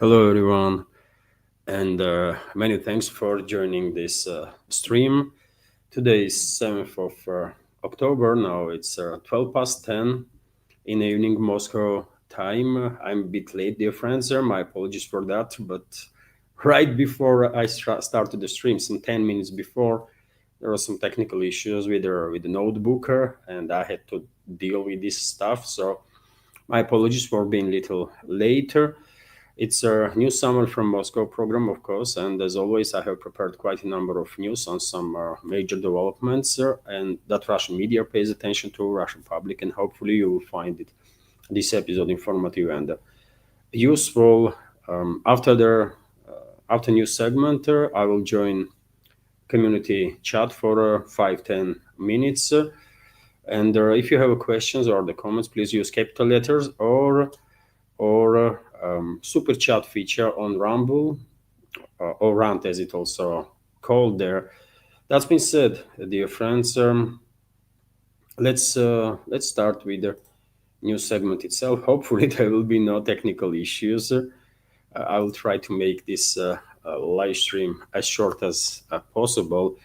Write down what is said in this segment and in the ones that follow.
Hello, everyone, and many thanks for joining this stream. Today is 7th of October. Now it's 12 past 10 in the evening Moscow time. I'm a bit late, dear friends. My apologies for that. But right before I started the stream, some 10 minutes before, there were some technical issues with the notebook, and I had to deal with this stuff. So my apologies for being a little later. It's a new summer from Moscow program, of course, and as always, I have prepared quite a number of news on some major developments, and that Russian media pays attention to, Russian public, and hopefully you will find this episode informative and useful. After news segment, I will join community chat for 5-10 minutes. And if you have questions or the comments, please use capital letters or super chat feature on Rumble or Rant, as it also called there. That's been said, dear friends. Let's start with the new segment itself. Hopefully, there will be no technical issues. I will try to make this live stream as short as possible.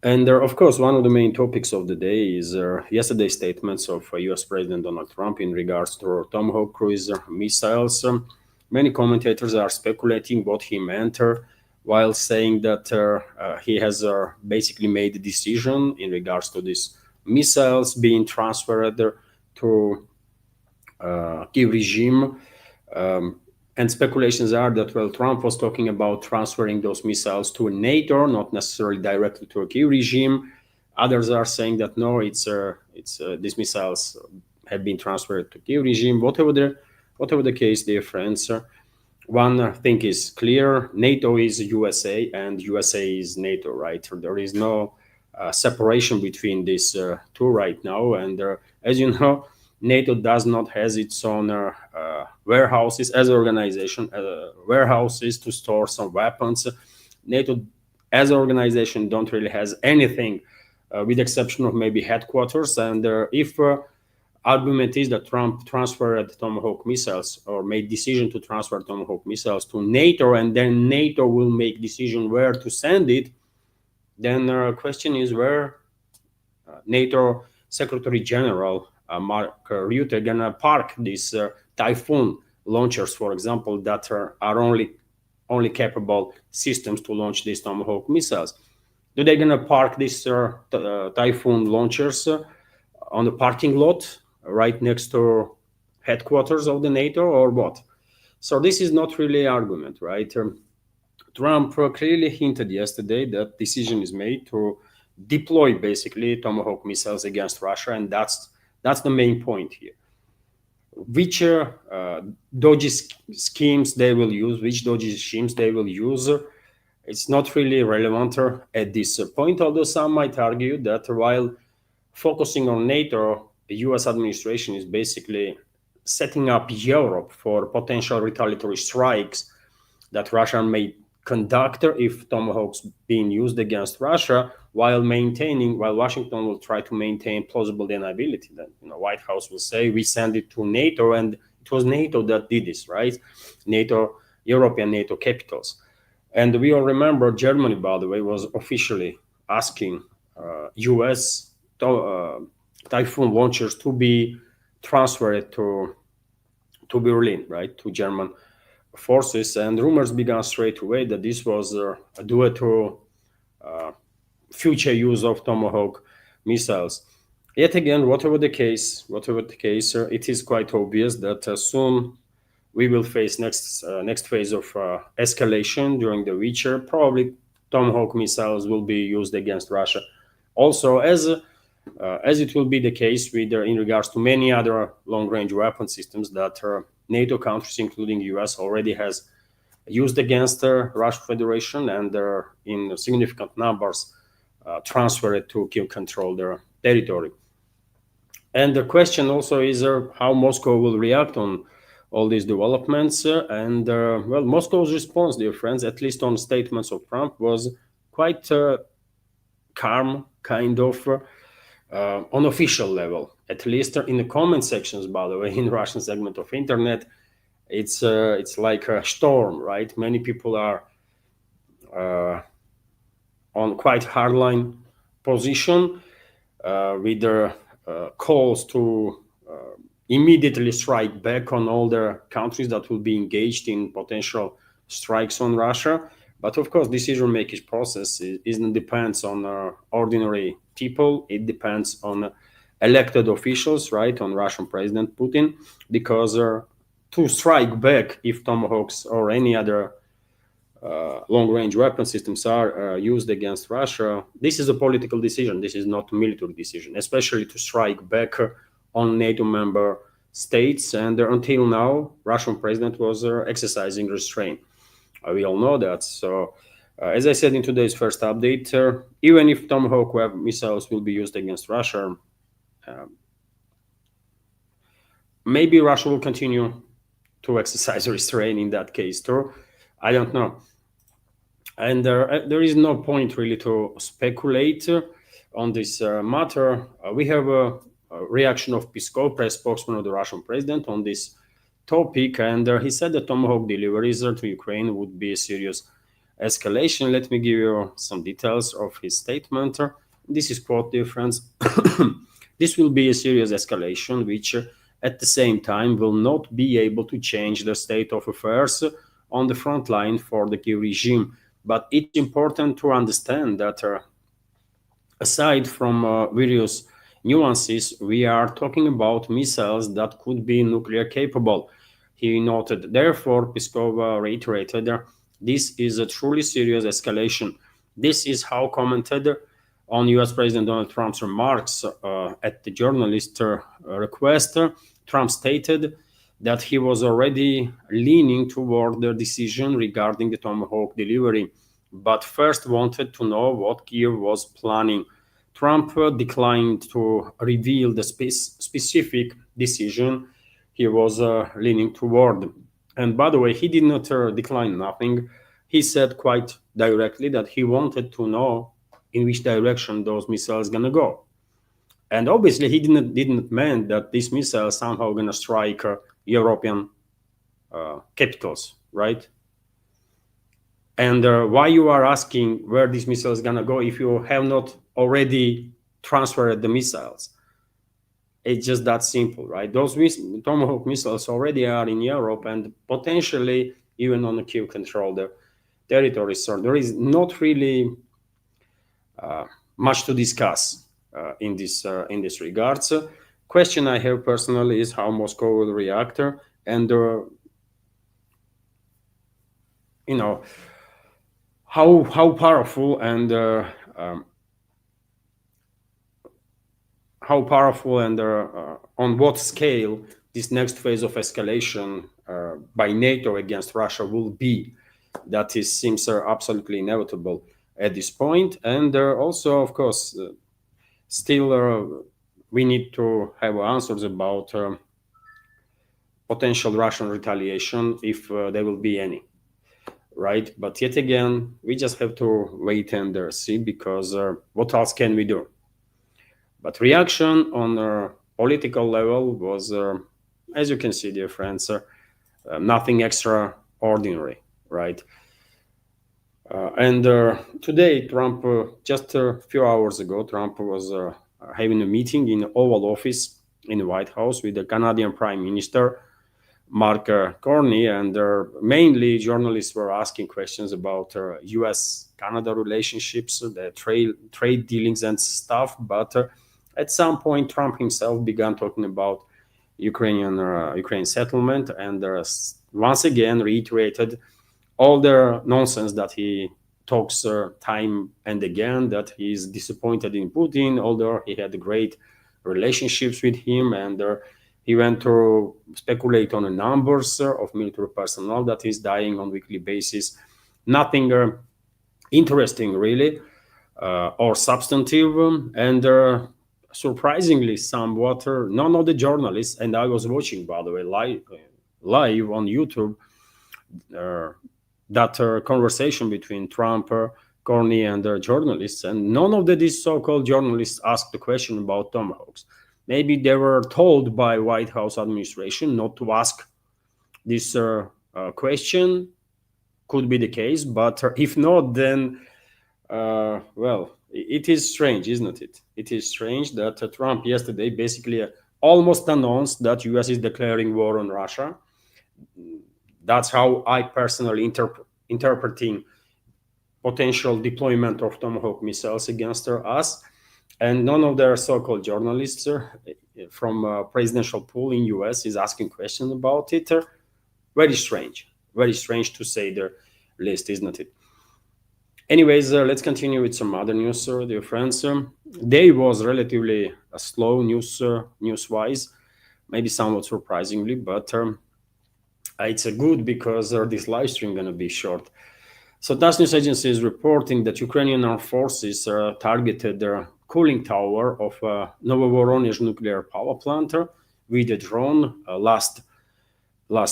And of course, one of the main topics of the day is yesterday's statements of US President Donald Trump in regards to Tomahawk cruise missiles. Many commentators are speculating what he meant while saying that he has basically made a decision in regards to these missiles being transferred to Kiev regime. And speculations are that, well, Trump was talking about transferring those missiles to NATO, not necessarily directly to a Kiev regime. Others are saying that no, these missiles have been transferred to Kiev regime. Whatever the case, dear friends, one thing is clear: NATO is USA, and USA is NATO. Right? There is no separation between these two right now. And as you know, NATO does not has its own warehouses as an organization, warehouses to store some weapons. NATO as an organization don't really has anything, with the exception of maybe headquarters. And if argument is that Trump transferred Tomahawk missiles or made decision to transfer Tomahawk missiles to NATO, and then NATO will make decision where to send it, then the question is where NATO Secretary General Mark Rutte gonna park these Typhoon launchers, for example, that are only capable systems to launch these Tomahawk missiles. Do they gonna park these Typhoon launchers on the parking lot right next to headquarters of the NATO, or what? So this is not really an argument, right? Trump clearly hinted yesterday that decision is made to deploy basically Tomahawk missiles against Russia, and that's the main point here. Which dodgy schemes they will use, which dodgy schemes they will use, it's not really relevant at this point, although some might argue that while focusing on NATO, the US administration is basically setting up Europe for potential retaliatory strikes that Russia may conduct if Tomahawks being used against Russia, while Washington will try to maintain plausible deniability. That White House will say we send it to NATO, and it was NATO that did this, right? NATO, European NATO capitals. And we all remember Germany, by the way, was officially asking US Typhoon launchers to be transferred to Berlin, right, to German forces, and rumors began straight away that this was due to future use of Tomahawk missiles. Yet again, whatever the case, it is quite obvious that soon we will face next phase of escalation, during the which probably Tomahawk missiles will be used against Russia. Also, as it will be the case with in regards to many other long-range weapon systems that NATO countries, including US, already has used against the Russian Federation, and in significant numbers transferred to control their territory. And the question also is how Moscow will react on all these developments. Well, Moscow's response, dear friends, at least on statements of Trump, was quite calm, kind of, on official level, at least in the comment sections, by the way, in Russian segment of internet. it's like a storm, right? Many people are on quite hardline position with their calls to immediately strike back on all the countries that will be engaged in potential strikes on Russia. But of course, decision-making process isn't depends on ordinary people. It depends on elected officials, right? On Russian President Putin, because to strike back if Tomahawks or any other long-range weapon systems are used against Russia, this is a political decision. This is not a military decision, especially to strike back on NATO member states. And until now, Russian president was exercising restraint. We all know that. So, as I said in today's first update, even if Tomahawk web missiles will be used against Russia, maybe Russia will continue to exercise restraint in that case too. I don't know. And there is no point really to speculate on this matter. We have a reaction of Peskov, press spokesman of the Russian president, on this topic, and he said that Tomahawk deliveries to Ukraine would be a serious escalation. Let me give you some details of his statement. This is quote, dear friends. This will be a serious escalation, which at the same time will not be able to change the state of affairs on the front line for the Kiev regime. But it's important to understand that aside from various nuances, we are talking about missiles that could be nuclear capable. He noted, therefore, Peskov reiterated, this is a truly serious escalation. This is how commented on US President Donald Trump's remarks at the journalist request. Trump stated that he was already leaning toward the decision regarding the Tomahawk delivery, but first wanted to know what Kiev was planning. Trump declined to reveal the specific decision he was leaning toward. And by the way, he did not decline nothing. He said quite directly that he wanted to know in which direction those missiles gonna go. And obviously, he didn't mean that these missiles somehow gonna strike European capitals, right? And why you are asking where these missiles gonna go if you have not already transferred the missiles? It's just that simple, right? Those Tomahawk missiles already are in Europe and potentially even on the Kiev-controlled territories. So there is not really much to discuss in this regards. Question I have personally is how Moscow will react, and how powerful and on what scale this next phase of escalation by NATO against Russia will be. That seems absolutely inevitable at this point. And also, of course, still we need to have answers about potential Russian retaliation, if there will be any, right? But yet again, we just have to wait and see, because what else can we do? But reaction on a political level was, as you can see, dear friends, nothing extraordinary, right? And today, Trump, just a few hours ago, Trump was having a meeting in the Oval Office in the White House with the Canadian Prime Minister, Mark Carney, and mainly journalists were asking questions about US-Canada relationships, the trade dealings and stuff. But at some point, Trump himself began talking about Ukraine settlement, and once again reiterated all the nonsense that he talks time and again, that he is disappointed in Putin, although he had great relationships with him, and he went to speculate on the numbers of military personnel that is dying on a weekly basis. Nothing interesting, really, or substantive. And surprisingly, somewhat, none of the journalists, and I was watching, by the way, live on YouTube, that conversation between Trump, Carney, and journalists, and none of these so-called journalists asked the question about Tomahawks. Maybe they were told by White House administration not to ask this question could be the case, but if not, then well, it is strange, isn't it? It is strange that Trump yesterday basically almost announced that US is declaring war on Russia. That's how I personally interpreting potential deployment of Tomahawk missiles against us. And none of their so-called journalists from presidential pool in US is asking questions about it. Very strange to say the least, isn't it? Anyways, let's continue with some other news, dear friends. Day was relatively slow news-wise, maybe somewhat surprisingly, but it's good because this live stream gonna be short. So TASS news agency is reporting that Ukrainian armed forces targeted the cooling tower of Novovoronezh nuclear power plant with a drone last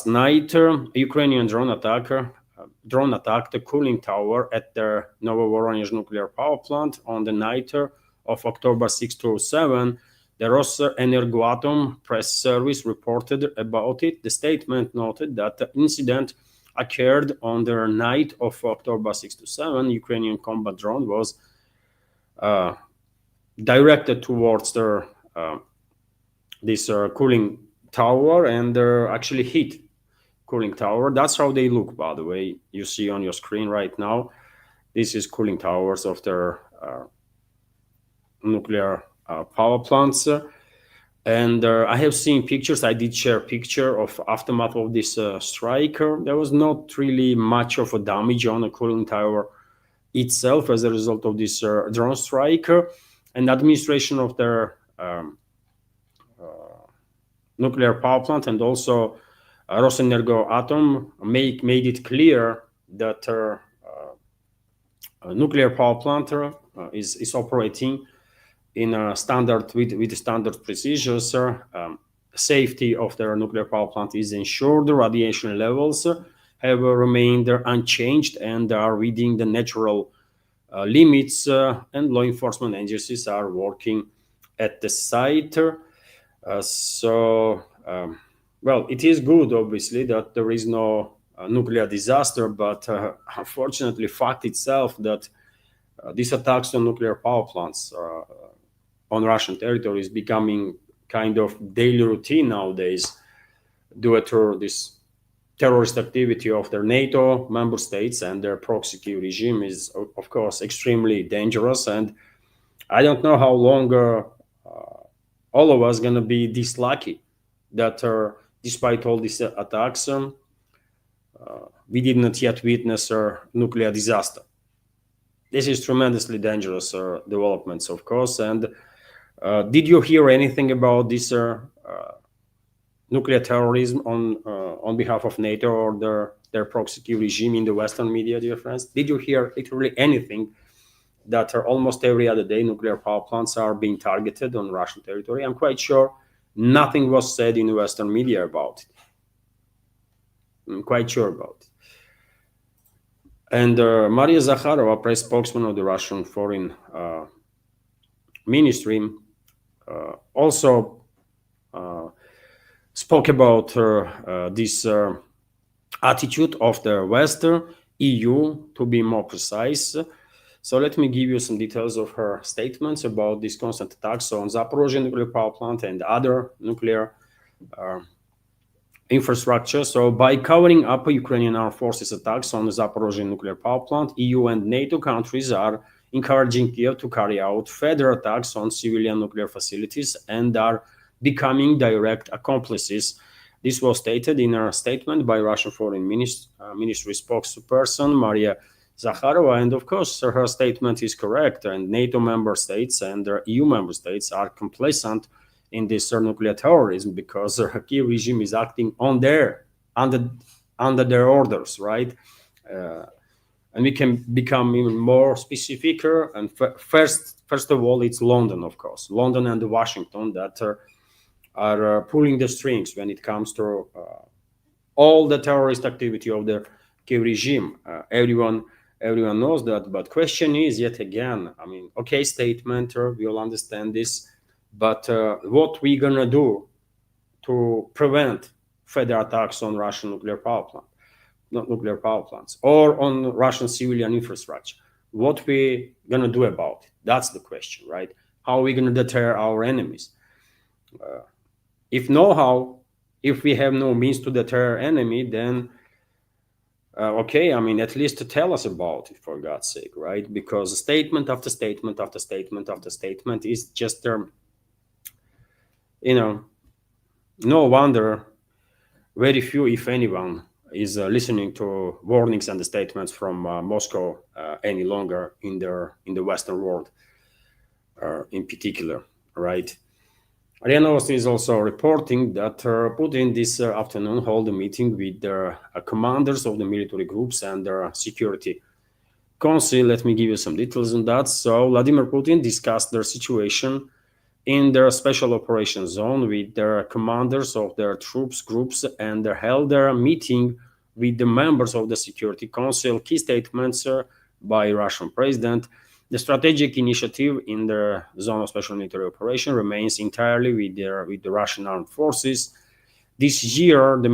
night. A Ukrainian drone attacked the cooling tower at the Novovoronezh nuclear power plant on the night of October 6 to 7. The Rosenergoatom press service reported about it. The statement noted that the incident occurred on the night of October 6 to 7. Ukrainian combat drone was directed towards this cooling tower and actually hit cooling tower. That's how they look, by the way. You see on your screen right now. This is cooling towers of their nuclear power plants. And I have seen pictures. I did share a picture of aftermath of this strike. There was not really much of a damage on the cooling tower itself as a result of this drone strike. And administration of their nuclear power plant and also Rosenergoatom made it clear that nuclear power plant is operating in a standard with standard procedures. Safety of their nuclear power plant is ensured. The radiation levels have remained unchanged and are within the natural limits. And law enforcement agencies are working at the site. Well, it is good, obviously, that there is no nuclear disaster, but unfortunately, fact itself that these attacks on nuclear power plants on Russian territory is becoming kind of daily routine nowadays due to this terrorist activity of their NATO member states, and their proxy regime is, of course, extremely dangerous. And I don't know how long all of us going to be this lucky that despite all these attacks, we did not yet witness a nuclear disaster. This is tremendously dangerous developments, of course. And did you hear anything about this nuclear terrorism on behalf of NATO or their proxy regime in the Western media, dear friends? Did you hear literally anything that almost every other day nuclear power plants are being targeted on Russian territory? I'm quite sure nothing was said in Western media about it. I'm quite sure about it. And Maria Zakharova, press spokesman of the Russian Foreign Ministry, also spoke about this attitude of the Western EU, to be more precise. So let me give you some details of her statements about these constant attacks on Zaporozhye nuclear power plant and other nuclear infrastructure. So by covering up Ukrainian armed forces attacks on the Zaporozhye nuclear power plant, EU and NATO countries are encouraging Kiev to carry out further attacks on civilian nuclear facilities and are becoming direct accomplices. This was stated in a statement by Russian Foreign Ministry spokesperson Maria Zakharova, and of course her statement is correct, and NATO member states and EU member states are complacent in this nuclear terrorism because the Kiev regime is acting under their orders, right? And we can become even more specific. And first of all, it's London, of course, London and Washington that are pulling the strings when it comes to all the terrorist activity of the Kiev regime. Everyone knows that, but question is yet again, I mean, okay, statement, we all understand this, but what we gonna do to prevent further attacks on Russian nuclear power plant, not nuclear power plants, or on Russian civilian infrastructure. What we gonna do about it? That's the question, right? How are we gonna deter our enemies? If know-how, if we have no means to deter enemy, then okay, I mean, at least to tell us about it, for God's sake, right? Because statement after statement after statement after statement is just, no wonder very few, if anyone, is listening to warnings and the statements from Moscow any longer in the Western world, in particular, right? RIA Novosti is also reporting that Putin this afternoon held a meeting with the commanders of the military groups and their security council. Let me give you some details on that. So Vladimir Putin discussed their situation in their special operations zone with their commanders of their troops groups and held their meeting with the members of the Security Council. Key statements by Russian President. The strategic initiative in the zone of special military operation remains entirely with the Russian armed forces. This year, the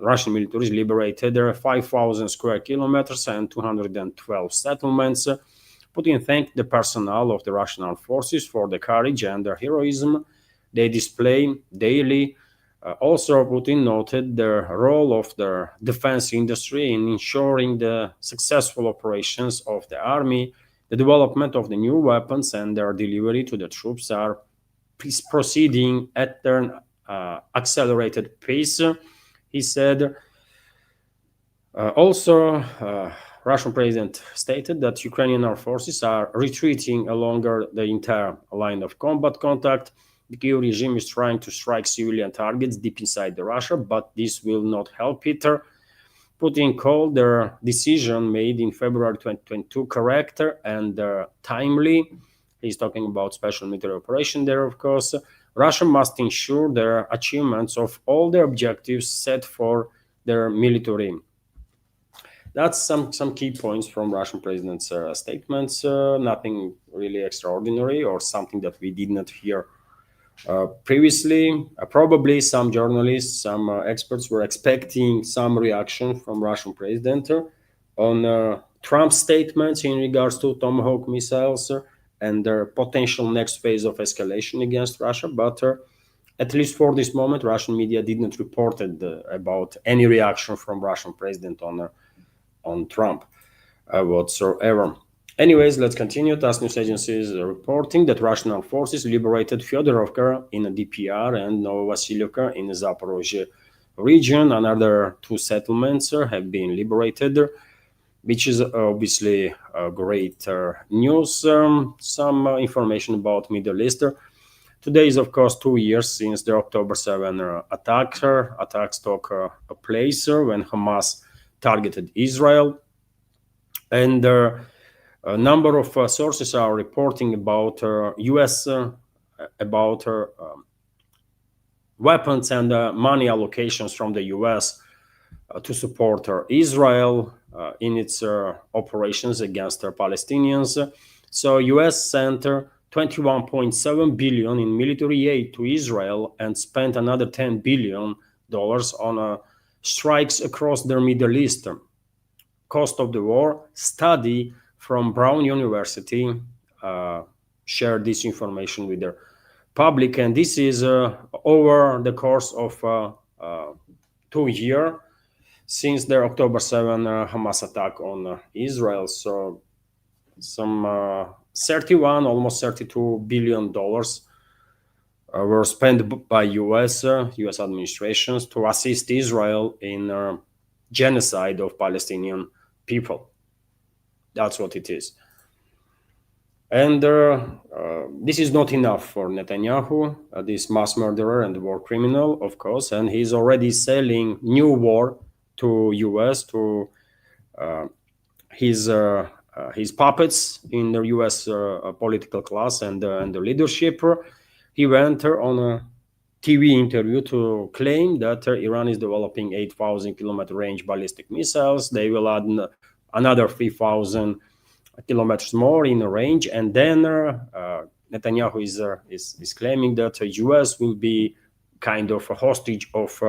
Russian military liberated 5,000 square kilometers and 212 settlements. Putin thanked the personnel of the Russian armed forces for the courage and their heroism they display daily. Also, Putin noted the role of the defense industry in ensuring the successful operations of the army. The development of the new weapons and their delivery to the troops are proceeding at an accelerated pace, he said. Also, Russian president stated that Ukrainian armed forces are retreating along the entire line of combat contact. The Kyiv regime is trying to strike civilian targets deep inside Russia, but this will not help it. Putin called their decision made in February 2022 correct and timely. He's talking about special military operation there, of course. Russia must ensure the achievements of all their objectives set for their military. That's some key points from Russian president's statements. Nothing really extraordinary or something that we did not hear previously. Probably some journalists, some experts were expecting some reaction from Russian president on Trump's statements in regards to Tomahawk missiles and their potential next phase of escalation against Russia. But at least for this moment, Russian media did not report about any reaction from Russian president on Trump whatsoever. Anyways, let's continue. TASS news agencies are reporting that Russian armed forces liberated Fyodorovka in DPR and Novovasilievka in the Zaporozhye region. Another two settlements have been liberated, which is obviously great news. Some information about Middle East. Today is, of course, 2 years since the October 7 attacks took place when Hamas targeted Israel. And a number of sources are reporting about U.S. Weapons and money allocations from the U.S. To support Israel in its operations against Palestinians. So U.S. sent 21.7 billion in military aid to Israel and spent another $10 billion on strikes across the Middle East. Cost of the war study from Brown University shared this information with the public, and this is over the course of 2 years since the October 7 Hamas attack on Israel. So some 31, almost $32 billion were spent by U.S. administrations to assist Israel in genocide of Palestinian people. That's what it is. And this is not enough for Netanyahu, this mass murderer and war criminal, of course, and he's already selling new war to U.S., to his puppets in the U.S. Political class and the leadership. He went on a TV interview to claim that Iran is developing 8,000-kilometer range ballistic missiles. They will add another 3,000 kilometers more in range, and then Netanyahu is claiming that the U.S. will be kind of a hostage of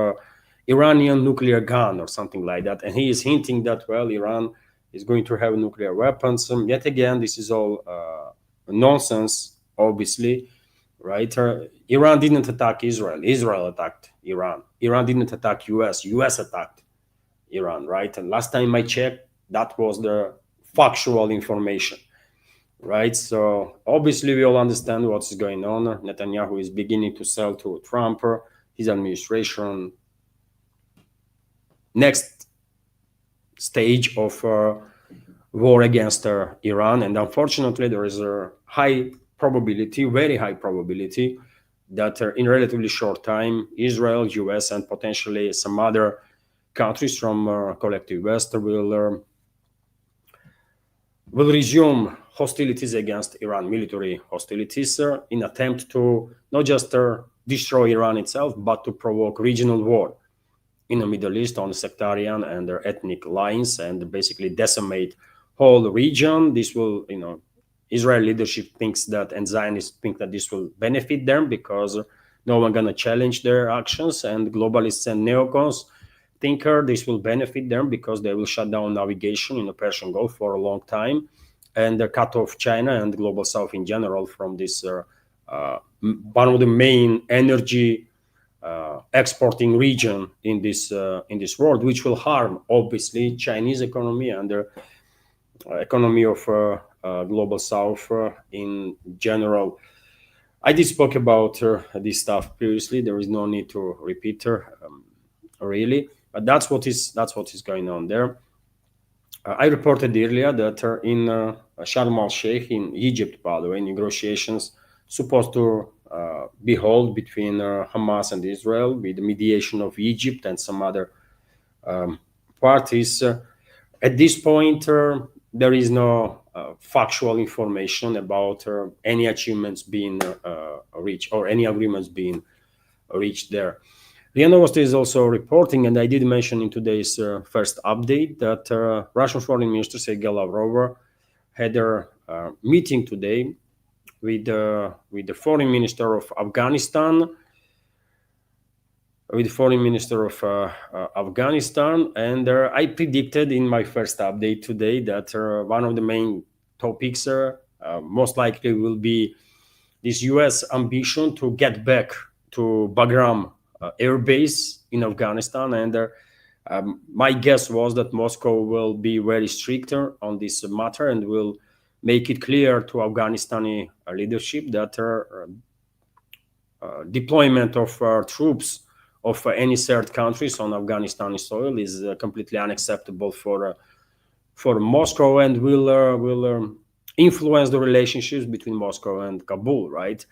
Iranian nuclear gun or something like that. And he is hinting that, well, Iran is going to have nuclear weapons. Yet again, this is all nonsense, obviously, right? Iran didn't attack Israel. Israel attacked Iran. Iran didn't attack US. US attacked Iran, right? And last time I checked, that was the factual information, right? So obviously we all understand what's going on. Netanyahu is beginning to sell to Trump, his administration, next stage of war against Iran. And unfortunately, there is a high probability, very high probability, that in relatively short time, Israel, US, and potentially some other countries from collective West will resume hostilities against Iran, military hostilities, in attempt to not just destroy Iran itself, but to provoke regional war in the Middle East on sectarian and their ethnic lines, and basically decimate whole region. This will, Israel leadership thinks that, and Zionists think that this will benefit them because no one gonna challenge their actions, and globalists and neocons think this will benefit them because they will shut down navigation in the Persian Gulf for a long time, and cut off China and global South in general from this one of the main energy exporting region in this world, which will harm obviously Chinese economy and the economy of global South in general. I did spoke about this stuff previously. There is no need to repeat really, but that's what is going on there. I reported earlier that in Sharm el-Sheikh in Egypt, by the way, negotiations supposed to be held between Hamas and Israel with the mediation of Egypt and some other parties. At this point, there is no factual information about any achievements being reached or any agreements being reached there. RIA Novosti is also reporting, and I did mention in today's first update, that Russian Foreign Minister Sergei Lavrov had a meeting today with the Foreign Minister of Afghanistan, and I predicted in my first update today that one of the main topics most likely will be this U.S. ambition to get back to Bagram air base in Afghanistan, and my guess was that Moscow will be very stricter on this matter and will make it clear to Afghanistani leadership that deployment of troops of any third countries on Afghanistani soil is completely unacceptable for Moscow, and will influence the relationships between Moscow and Kabul, right?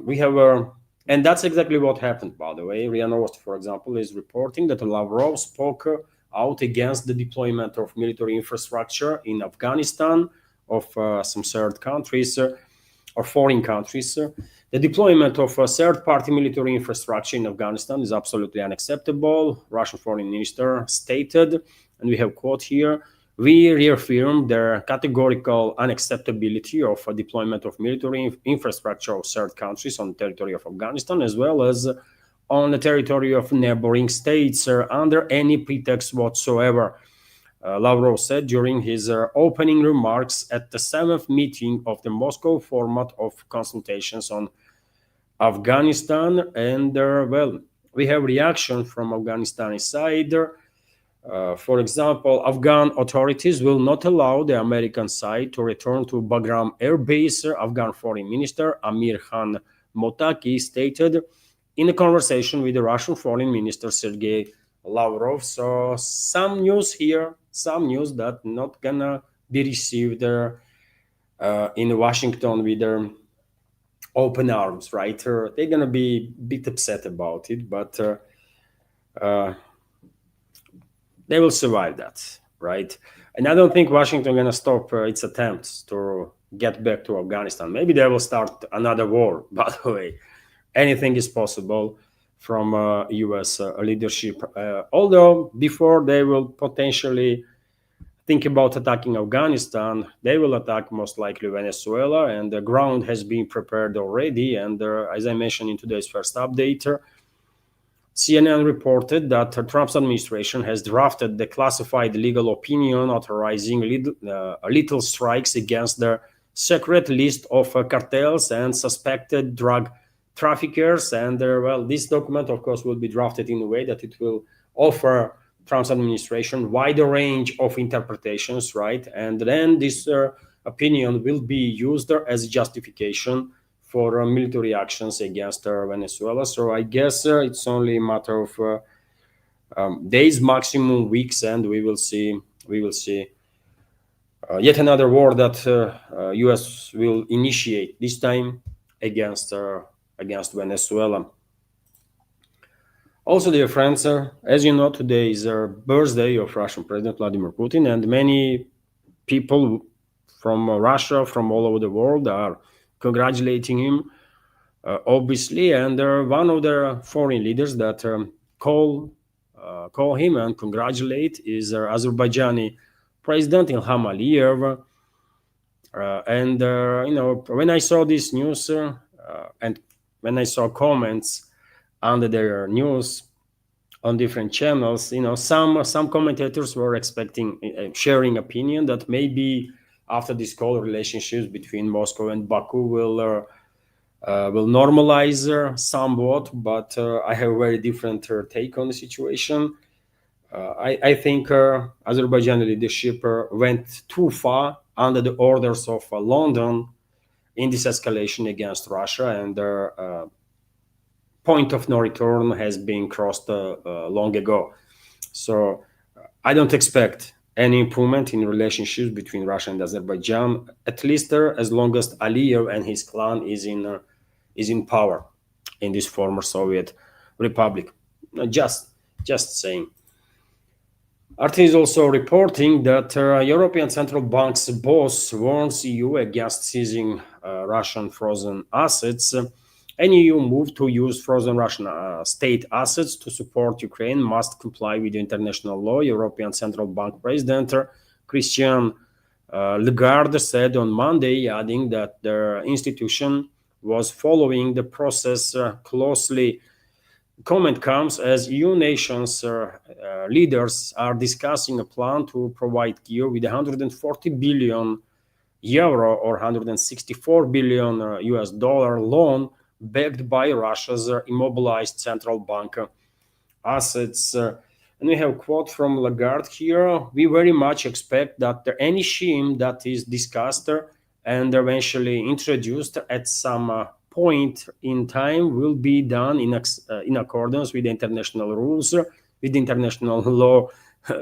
We have and that's exactly what happened, by the way. RIA Novosti, for example, is reporting that Lavrov spoke out against the deployment of military infrastructure in Afghanistan of some third countries or foreign countries. The deployment of third-party military infrastructure in Afghanistan is absolutely unacceptable, Russian Foreign Minister stated, and we have quote here: "We reaffirm the categorical unacceptability of a deployment of military infrastructure of third countries on the territory of Afghanistan, as well as on the territory of neighboring states under any pretext whatsoever," Lavrov said during his opening remarks at the 7th meeting of the Moscow format of consultations on Afghanistan. And well, we have reaction from Afghanistani side. For example, Afghan authorities will not allow the American side to return to Bagram Air Base, Afghan Foreign Minister Amir Khan Motaki stated in a conversation with the Russian Foreign Minister Sergei Lavrov. So some news here, some news that not gonna be received in Washington with open arms, right? They're gonna be a bit upset about it, but they will survive that, right? And I don't think Washington gonna stop its attempts to get back to Afghanistan. Maybe they will start another war, by the way. Anything is possible from U.S. Leadership, although before they will potentially think about attacking Afghanistan, they will attack most likely Venezuela, and the ground has been prepared already. And as I mentioned in today's first update, CNN reported that Trump's administration has drafted the classified legal opinion authorizing lethal strikes against the secret list of cartels and suspected drug traffickers. And well, this document, of course, will be drafted in a way that it will offer Trump's administration wider range of interpretations, right? And then this opinion will be used as justification for military actions against Venezuela. So I guess it's only a matter of days, maximum weeks, and we will see. We will see yet another war that U.S. will initiate this time against Venezuela. Also, dear friends, as you know, today is the birthday of Russian President Vladimir Putin, and many people from Russia, from all over the world, are congratulating him, obviously. And one of the foreign leaders that call him and congratulate is Azerbaijani President Ilham Aliyev. And when I saw this news and when I saw comments under their news on different channels, some commentators were expecting sharing opinion that maybe after this call, relationships between Moscow and Baku will normalize somewhat. But I have a very different take on the situation. I think Azerbaijani leadership went too far under the orders of London in this escalation against Russia, and their point of no return has been crossed long ago. So I don't expect any improvement in relationships between Russia and Azerbaijan, at least as long as Aliyev and his clan is in power in this former Soviet republic. Just saying. RT is also reporting that European Central Bank's boss warns EU against seizing Russian frozen assets. Any EU move to use frozen Russian state assets to support Ukraine must comply with international law. European Central Bank President Christian Lagarde said on Monday, adding that their institution was following the process closely. Comment comes as EU nations leaders are discussing a plan to provide Kyiv with 140 billion euro or 164 billion US dollar loan backed by Russia's immobilized central bank assets. And we have a quote from Lagarde here. We very much expect that any scheme that is discussed and eventually introduced at some point in time will be done in accordance with the international rules, with international law.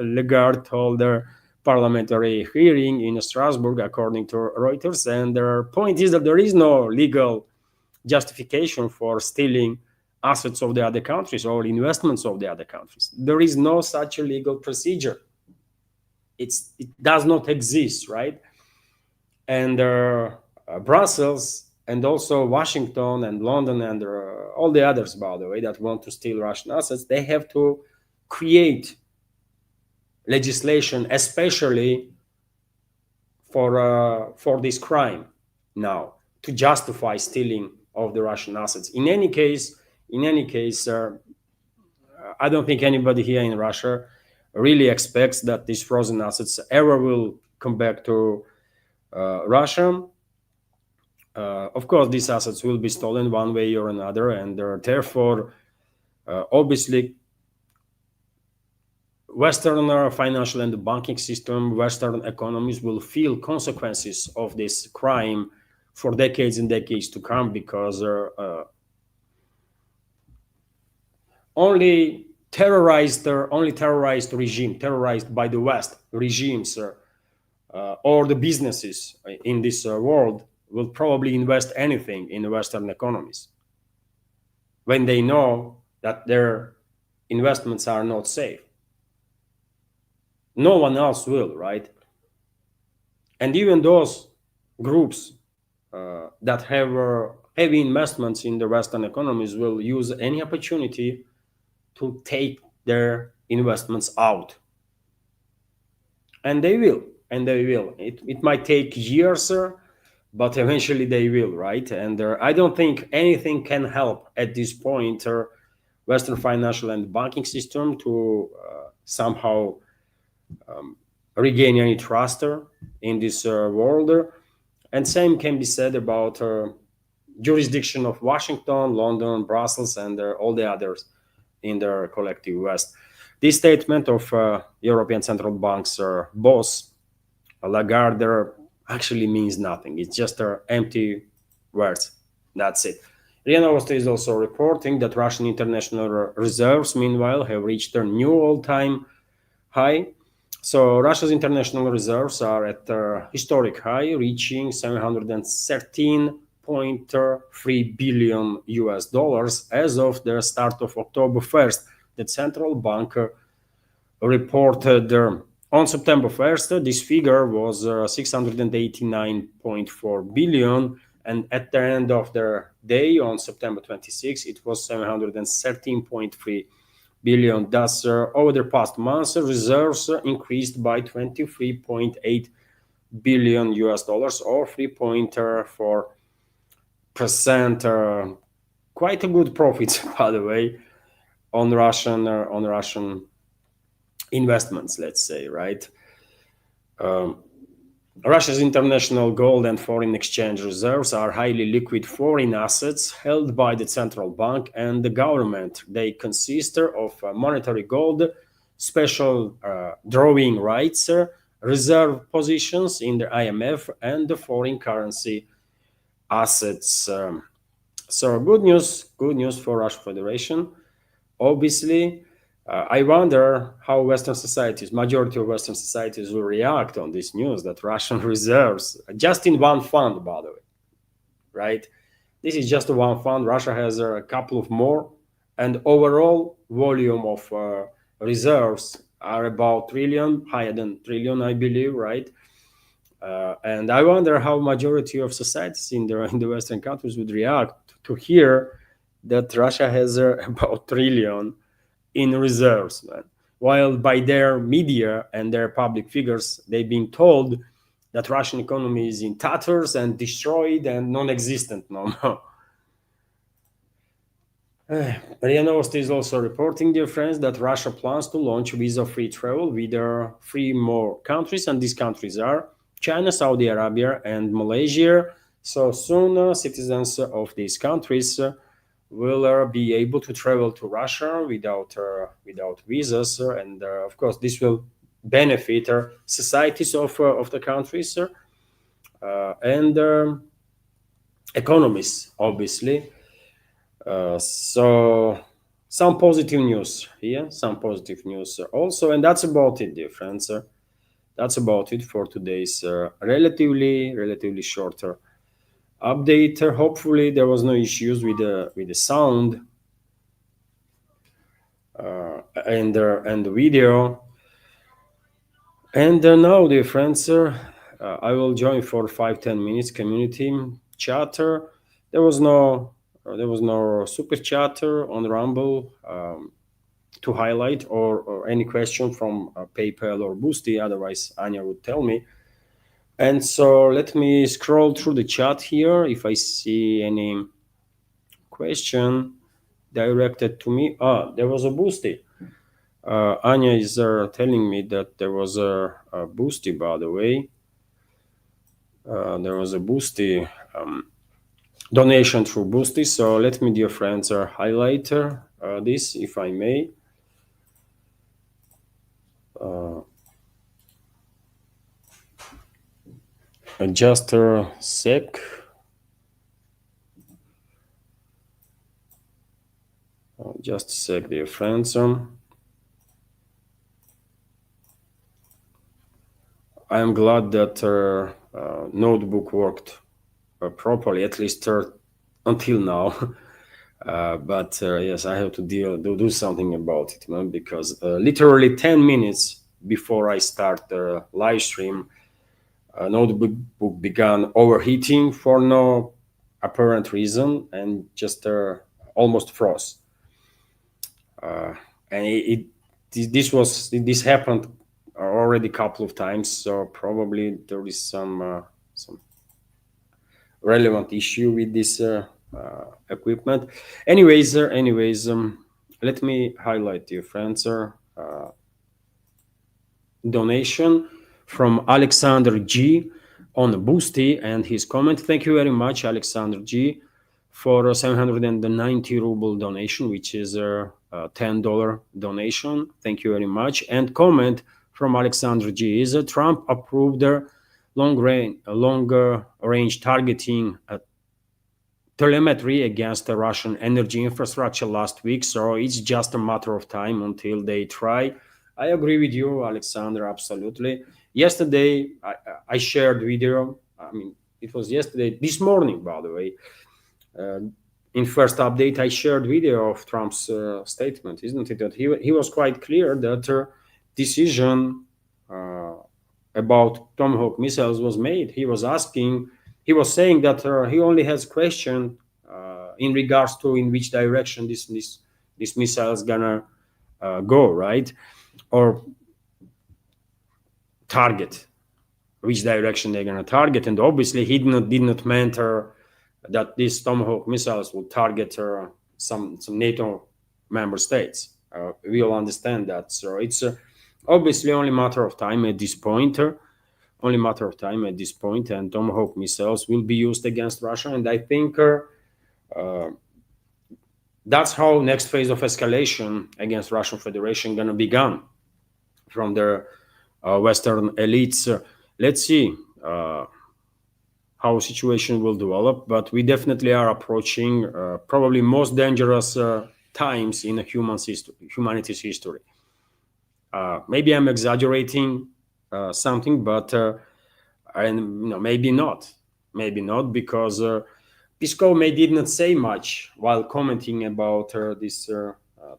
Lagarde told their parliamentary hearing in Strasbourg, according to Reuters. And their point is that there is no legal justification for stealing assets of the other countries or investments of the other countries. There is no such a legal procedure. It does not exist, right? And Brussels and also Washington and London and all the others, by the way, that want to steal Russian assets, they have to create legislation, especially for this crime now, to justify stealing of the Russian assets. In any case, I don't think anybody here in Russia really expects that these frozen assets ever will come back to Russia. Of course, these assets will be stolen one way or another, and therefore, obviously, Western financial and banking system, Western economies will feel consequences of this crime for decades and decades to come, because only terrorized regime, terrorized by the West regimes or the businesses in this world will probably invest anything in the Western economies when they know that their investments are not safe. No one else will, right? And even those groups that have heavy investments in the Western economies will use any opportunity to take their investments out. and they will, it might take years, but eventually they will, right? And I don't think anything can help at this point Western financial and banking system to somehow regain any trust in this world. And same can be said about jurisdiction of Washington, London, Brussels, and all the others in the collective West. This statement of European Central Bank's boss Lagarde actually means nothing. It's just empty words. That's it. RIA Novosti is also reporting that Russian international reserves, meanwhile, have reached a new all-time high. So Russia's international reserves are at a historic high, reaching 713.3 billion US dollars as of the start of October 1st. The central bank reported on September 1st, this figure was 689.4 billion, and at the end of the day, on September 26th, it was 713.3 billion. Thus, over the past months, reserves increased by 23.8 billion US dollars, or 3.4%. Quite a good profit, by the way, on Russian investments, let's say, right? Russia's international gold and foreign exchange reserves are highly liquid foreign assets held by the central bank and the government. They consist of monetary gold, special drawing rights, reserve positions in the IMF, and the foreign currency assets. So good news for Russian Federation. Obviously, I wonder how Western societies, majority of Western societies, will react on this news that Russian reserves, just in one fund, by the way, right? This is just one fund. Russia has a couple of more, and overall volume of reserves are about trillion, higher than trillion, I believe, right? And I wonder how majority of societies in the Western countries would react to hear that Russia has about trillion in reserves, man. While by their media and their public figures, they've been told that Russian economy is in tatters and destroyed and non-existent no more. RIA Novosti is also reporting, dear friends, that Russia plans to launch visa-free travel with three more countries, and these countries are China, Saudi Arabia, and Malaysia. So soon, citizens of these countries will be able to travel to Russia without visas, and of course this will benefit societies of the countries and economies, obviously. So some positive news here, some positive news also, and that's about it, dear friends. That's about it for today's relatively shorter update. Hopefully there was no issues with the sound and the video. And now, dear friends, I will join for 5-10 minutes community chatter. There was no super chatter on Rumble to highlight, or any question from PayPal or Boosty. Otherwise, Anya would tell me. And so let me scroll through the chat here if I see any question directed to me. There was a Boosty. Anya is telling me that there was a Boosty, by the way. There was a Boosty donation through Boosty. So let me, dear friends, highlight this, if I may. Just a sec. Just a sec, dear friends. I am glad that notebook worked properly, at least until now. But yes, I have to do something about it, man, because literally 10 minutes before I start the live stream, notebook began overheating for no apparent reason and just almost froze. And this happened already a couple of times, so probably there is some relevant issue with this equipment. Anyways, let me highlight, dear friends, donation from Alexander G on Boosty and his comment. Thank you very much, Alexander G, for a 790 ruble donation, which is a $10 donation. Thank you very much. And comment from Alexander G is Trump approved their longer range targeting telemetry against the Russian energy infrastructure last week. So it's just a matter of time until they try. I agree with you, Alexander, absolutely. Yesterday, I shared video. I mean, it was yesterday, this morning, by the way. In first update, I shared video of Trump's statement, isn't it? That he was quite clear that decision about Tomahawk missiles was made. He was saying that he only has question in regards to in which direction this missile is gonna go, right? Or target, which direction they're gonna target. And obviously he did not mean that these Tomahawk missiles will target some NATO member states. We all understand that. So it's obviously only a matter of time at this point. And Tomahawk missiles will be used against Russia. And I think that's how next phase of escalation against Russian Federation gonna begin from the Western elites. Let's see how situation will develop, but we definitely are approaching probably most dangerous times in humanity's history. Maybe I'm exaggerating something, but maybe not, because Peskov did not say much while commenting about this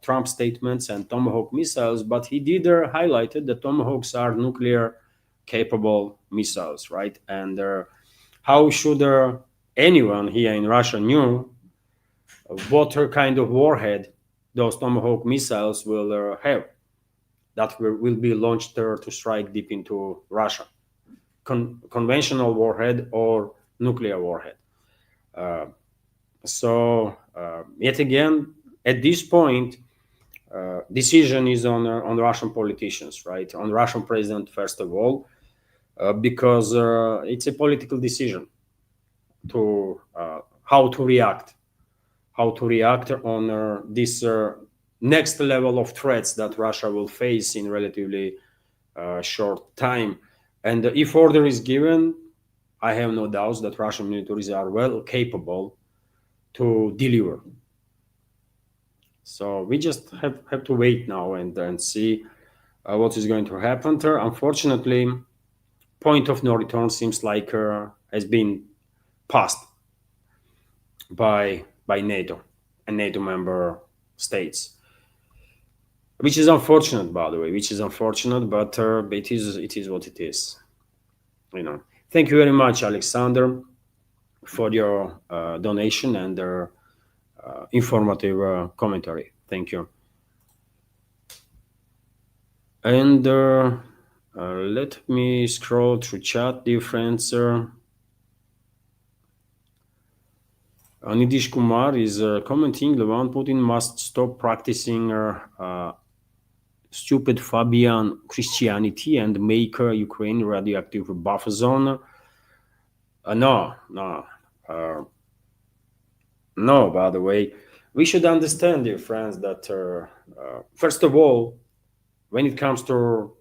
Trump statements and Tomahawk missiles, but he did highlight that Tomahawks are nuclear capable missiles, right? And how should anyone here in Russia knew what kind of warhead those Tomahawk missiles will have that will be launched to strike deep into Russia? Conventional warhead or nuclear warhead. So yet again, at this point, decision is on Russian politicians, right? On Russian president, first of all, because it's a political decision to how to react on this next level of threats that Russia will face in relatively short time. And if order is given, I have no doubts that Russian militaries are well capable to deliver. So we just have to wait now and see what is going to happen. Unfortunately, point of no return seems like has been passed by NATO and NATO member states, which is unfortunate, by the way. But it is what it is. Thank you very much, Alexander, for your donation and informative commentary. Thank you. And let me scroll through chat, dear friends. Nidish Kumar is commenting, Levant Putin must stop practicing stupid Fabian Christianity and make Ukraine radioactive buffer zone. No, by the way, we should understand, dear friends, that first of all, when it comes to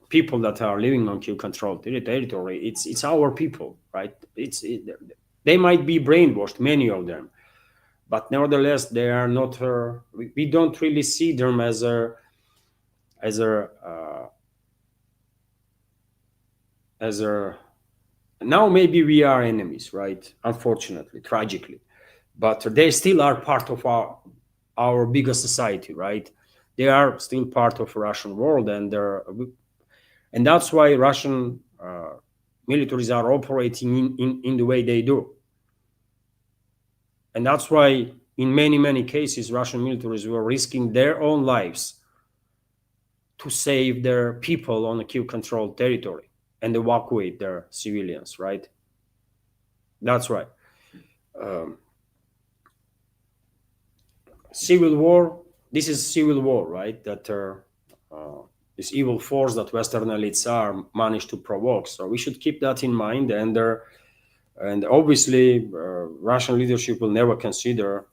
people that are living on Kyiv-controlled territory, it's our people, right? They might be brainwashed, many of them, but nevertheless, they are not. We don't really see them as now maybe we are enemies, right? Unfortunately, tragically, but they still are part of our bigger society, right? They are still part of Russian world, and that's why Russian militaries are operating in the way they do. And that's why in many cases, Russian militaries were risking their own lives to save their people on a Kyiv-controlled territory and evacuate their civilians, right? That's right. Civil war, this is civil war, right? That this evil force that Western elites are managed to provoke. So we should keep that in mind. And obviously, Russian leadership will never consider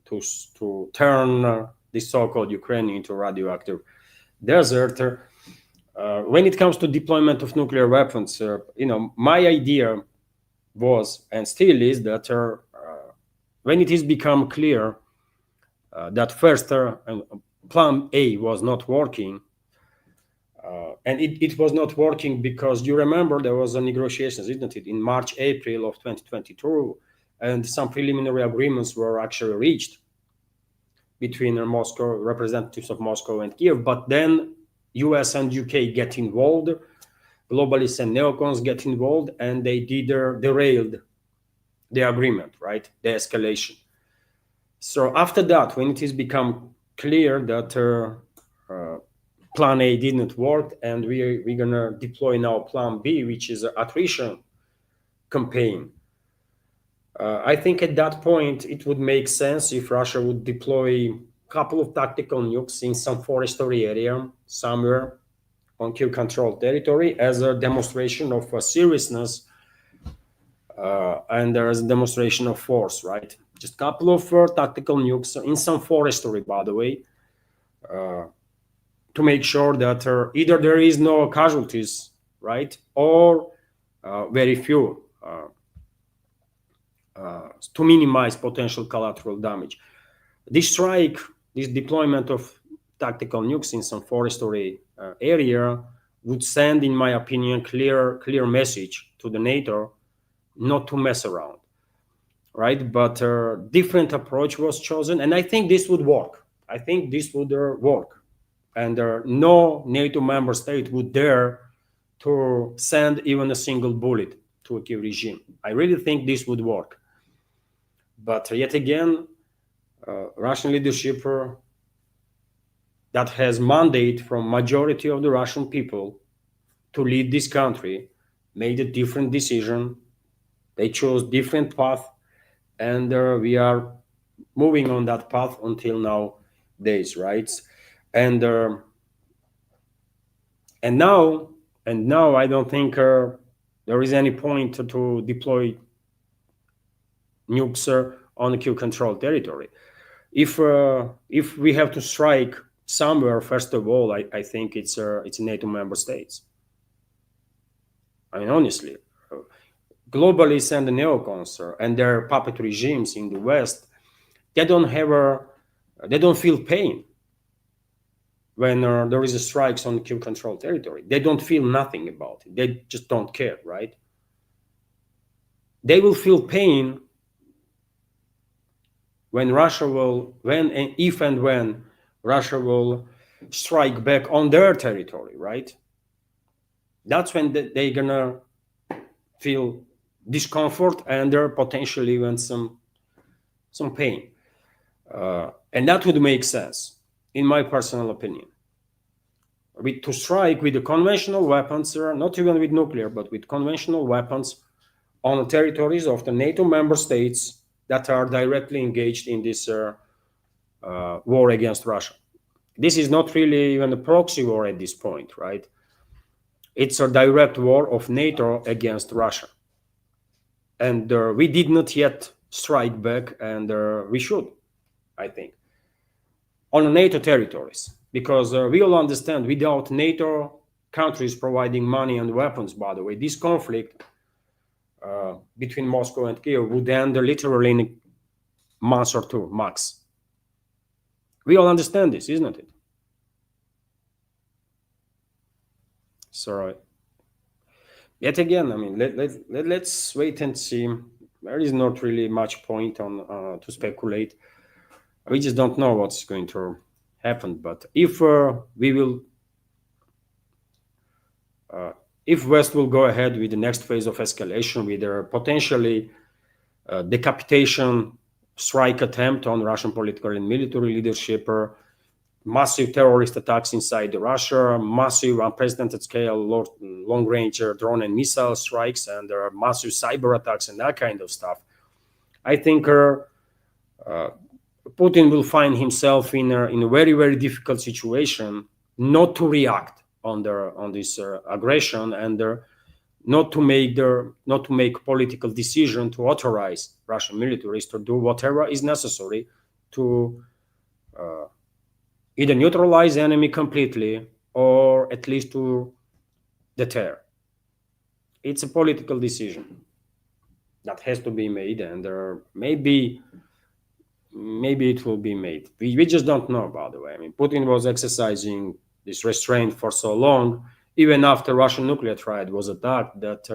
to turn this so-called Ukraine into a radioactive desert. When it comes to deployment of nuclear weapons, my idea was and still is that when it is become clear that first plan A was not working, and it was not working because you remember there was a negotiations, isn't it, in March, April of 2022, and some preliminary agreements were actually reached between Moscow, representatives of Moscow and Kiev, but then US and UK get involved, globalists and neocons get involved, and they derailed the agreement, right? The escalation. So after that, when it has become clear that plan A didn't work, and we're gonna deploy now plan B, which is an attrition campaign, I think at that point it would make sense if Russia would deploy a couple of tactical nukes in some forestry area somewhere on Kyiv-controlled territory as a demonstration of seriousness and as a demonstration of force, right? Just a couple of tactical nukes in some forestry, by the way, to make sure that either there is no casualties, right, or very few, to minimize potential collateral damage. This strike, this deployment of tactical nukes in some forestry area would send, in my opinion, clear message to the NATO not to mess around, right? But a different approach was chosen, and I think this would work. I think this would work, and no NATO member state would dare to send even a single bullet to a Kyiv regime. I really think this would work. But yet again, Russian leadership that has mandate from majority of the Russian people to lead this country made a different decision. They chose different path, and we are moving on that path until nowadays, right? And now I don't think there is any point to deploy nukes on the Kyiv-controlled territory. If we have to strike somewhere, first of all, I think it's NATO member states. I mean, honestly, globalists and the neocons and their puppet regimes in the West, they don't feel pain when there is a strikes on Kyiv-controlled territory. They don't feel nothing about it. They just don't care, right? They will feel pain when if and when Russia will strike back on their territory, right? That's when they're gonna feel discomfort and there potentially even some pain, and that would make sense, in my personal opinion. To strike with the conventional weapons, not even with nuclear, but with conventional weapons on the territories of the NATO member states that are directly engaged in this war against Russia. This is not really even a proxy war at this point, right? It's a direct war of NATO against Russia. And we did not yet strike back, and we should, I think, on NATO territories. Because we all understand, without NATO countries providing money and weapons, by the way, this conflict between Moscow and Kyiv would end literally in a month or two, max. We all understand this, isn't it? So, yet again, I mean, let's wait and see. There is not really much point on to speculate. We just don't know what's going to happen. But if we will, if West will go ahead with the next phase of escalation with a potentially decapitation strike attempt on Russian political and military leadership, massive terrorist attacks inside Russia, massive unprecedented scale long range drone and missile strikes, and there are massive cyber attacks and that kind of stuff. I think Putin will find himself in a very, very difficult situation not to react on this aggression, and not to make political decision to authorize Russian militaries to do whatever is necessary to either neutralize the enemy completely or at least to deter. It's a political decision that has to be made, and maybe it will be made. We just don't know, by the way. I mean, Putin was exercising this restraint for so long, even after Russian nuclear triad was attacked, that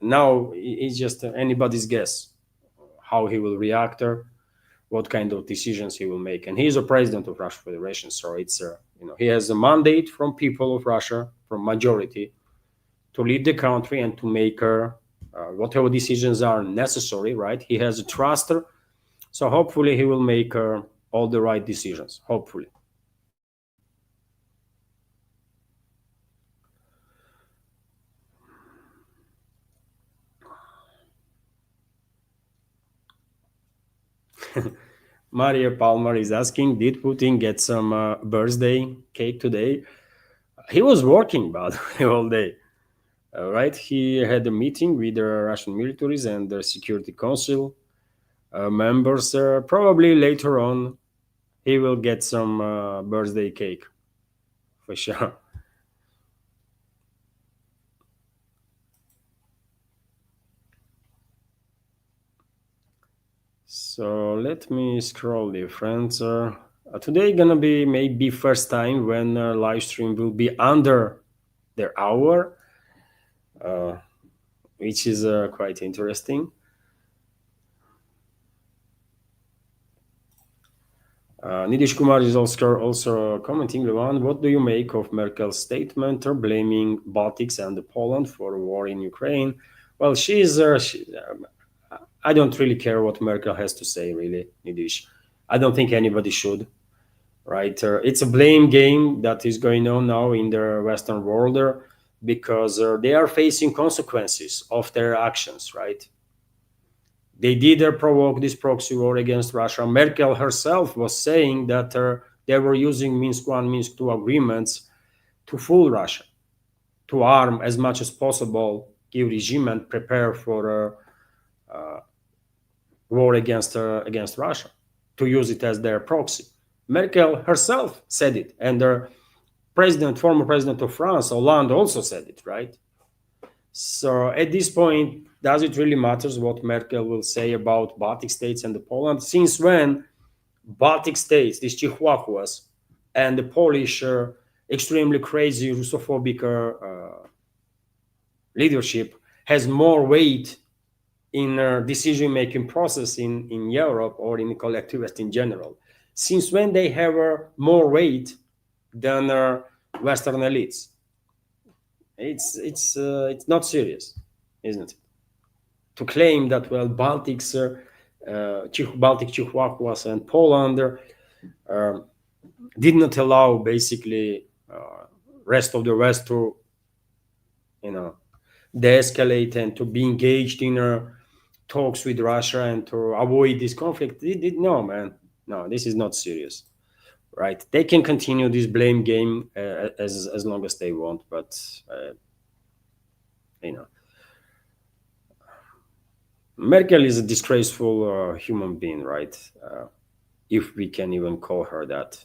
now it's just anybody's guess how he will react, or what kind of decisions he will make. And he is a president of Russian Federation, so it's he has a mandate from people of Russia, from majority, to lead the country and to make whatever decisions are necessary. Right? He has a truster, so hopefully he will make all the right decisions. Hopefully. Maria Palmer is asking, did Putin get some birthday cake today? He was working, by the way, all day. Right? He had a meeting with the Russian militaries and the Security Council members. Probably later on, he will get some birthday cake, for sure. So let me scroll here, friends. Today gonna be maybe first time when live stream will be under their hour, which is quite interesting. Nidish Kumar is also commenting, Levan, what do you make of Merkel's statement blaming Baltics and Poland for war in Ukraine? Well, I don't really care what Merkel has to say, really, Nidish. I don't think anybody should, right? It's a blame game that is going on now in the Western world because they are facing consequences of their actions, right? They did provoke this proxy war against Russia. Merkel herself was saying that they were using Minsk I, Minsk II agreements to fool Russia, to arm as much as possible Kiev regime and prepare for war against Russia, to use it as their proxy. Merkel herself said it, and the former president of France, Hollande, also said it, right? So at this point, does it really matters what Merkel will say about Baltic states and the Poland? Since when Baltic states, these Chihuahuas, and the Polish extremely crazy Russophobic leadership has more weight in decision-making process in Europe or in collectivist in general? Since when they have more weight than Western elites? It's not serious, isn't it? To claim that, well, Baltic Chihuahuas and Poland did not allow basically rest of the West to, de-escalate and to be engaged in talks with Russia and to avoid this conflict. No, man, no, this is not serious, right? They can continue this blame game as long as they want, but Merkel is a disgraceful human being, right? If we can even call her that.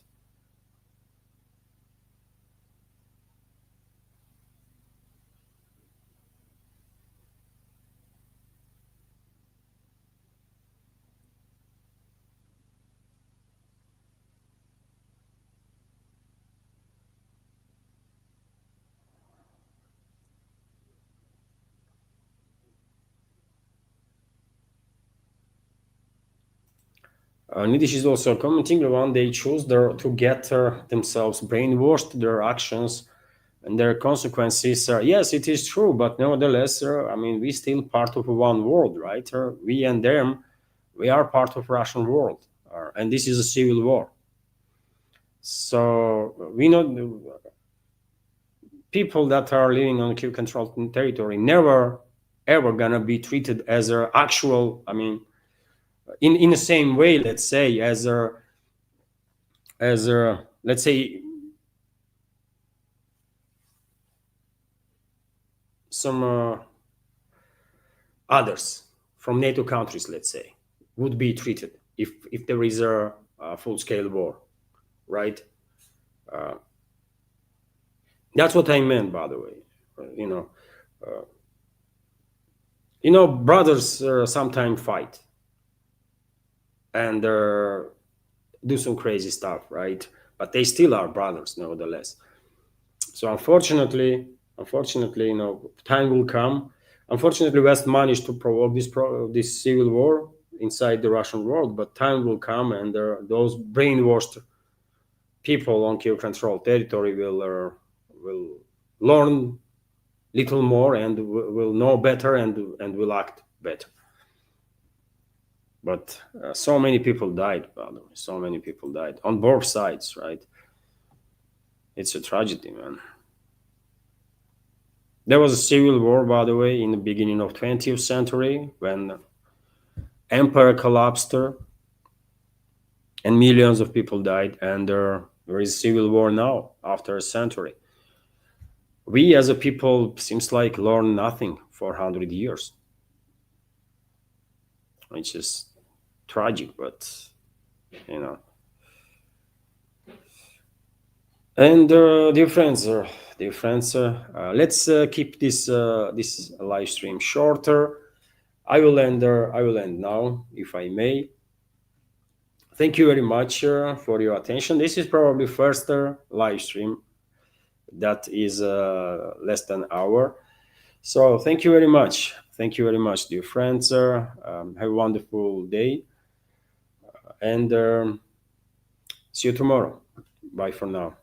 Nidish is also commenting, the one they choose to get themselves brainwashed, their actions and their consequences. Yes, it is true, but nevertheless, we still part of one world, right? We and them, we are part of Russian world, and this is a civil war. So we know people that are living on Q controlled territory never ever gonna be treated as a actual. I mean, in the same way, let's say, as a let's say some others from NATO countries, let's say, would be treated if there is a full scale war, right? Uh, that's what I meant, by the way. You know, brothers sometimes fight and do some crazy stuff, right? But they still are brothers, nevertheless. So unfortunately, time will come. Unfortunately, West managed to provoke this civil war inside the Russian world, but time will come, and those brainwashed people on Kiev controlled territory will learn little more and will know better and will act better. But so many people died, by the way. So many people died on both sides, right? It's a tragedy, man. There was a civil war, by the way, in the beginning of 20th century when empire collapsed and millions of people died, and there is civil war now after a century. We as a people seems like learn nothing for 100 years, which is tragic, but you know. And dear friends, let's keep this live stream shorter. I will end. I will end now, if I may. Thank you very much for your attention. This is probably first live stream that is less than an hour. So thank you very much. Thank you very much, dear friends. Have a wonderful day, and see you tomorrow. Bye for now.